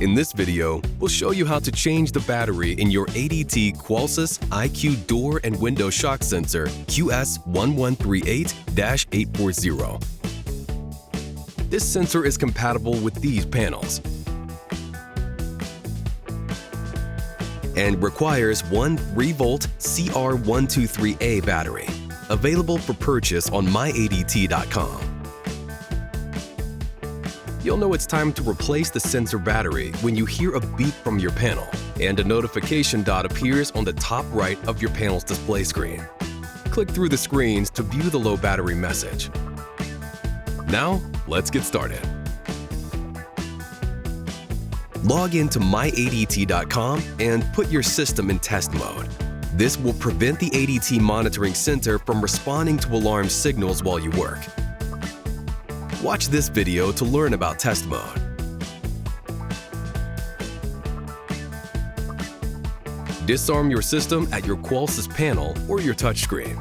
In this video, we'll show you how to change the battery in your ADT Qolsys IQ door and window shock sensor QS1138-840. This sensor is compatible with these panels and requires one 3-volt CR123A battery, available for purchase on myadt.com. You'll know it's time to replace the sensor battery when you hear a beep from your panel and a notification dot appears on the top right of your panel's display screen. Click through the screens to view the low battery message. Now, let's get started. Log into myadt.com and put your system in test mode. This will prevent the ADT monitoring center from responding to alarm signals while you work. Watch this video to learn about test mode. Disarm your system at your Qolsys panel or your touchscreen.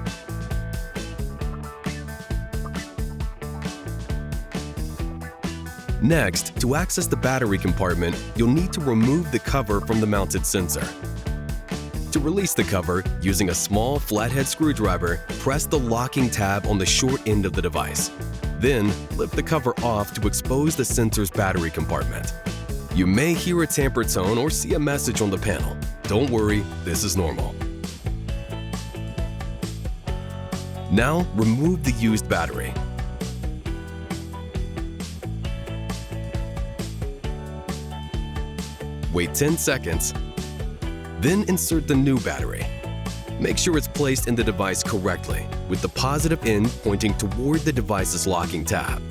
Next, to access the battery compartment, you'll need to remove the cover from the mounted sensor. To release the cover, using a small flathead screwdriver, press the locking tab on the short end of the device. Then, lift the cover off to expose the sensor's battery compartment. You may hear a tamper tone or see a message on the panel. Don't worry, this is normal. Now, remove the used battery. Wait 10 seconds, then insert the new battery. Make sure it's placed in the device correctly, with the positive end pointing toward the device's locking tab.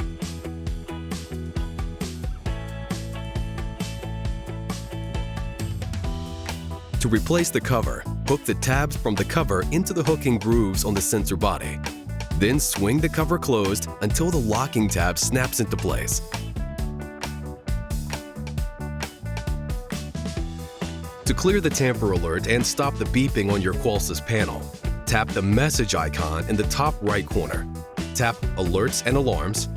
To replace the cover, hook the tabs from the cover into the hooking grooves on the sensor body. Then swing the cover closed until the locking tab snaps into place. To clear the tamper alert and stop the beeping on your Qolsys panel, tap the message icon in the top right corner. Tap Alerts and Alarms.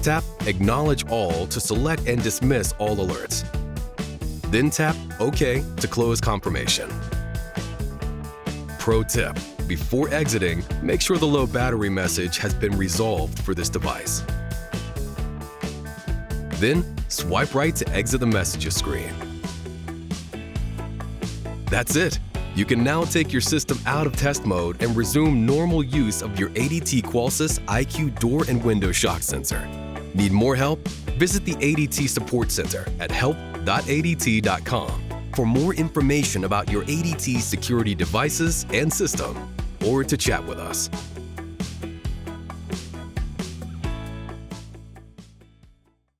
Tap Acknowledge All to select and dismiss all alerts. Then tap OK to close confirmation. Pro tip: before exiting, make sure the low battery message has been resolved for this device. Then, swipe right to exit the messages screen. That's it! You can now take your system out of test mode and resume normal use of your ADT Qolsys IQ door and window shock sensor. Need more help? Visit the ADT Support Center at help.adt.com for more information about your ADT security devices and system, or to chat with us.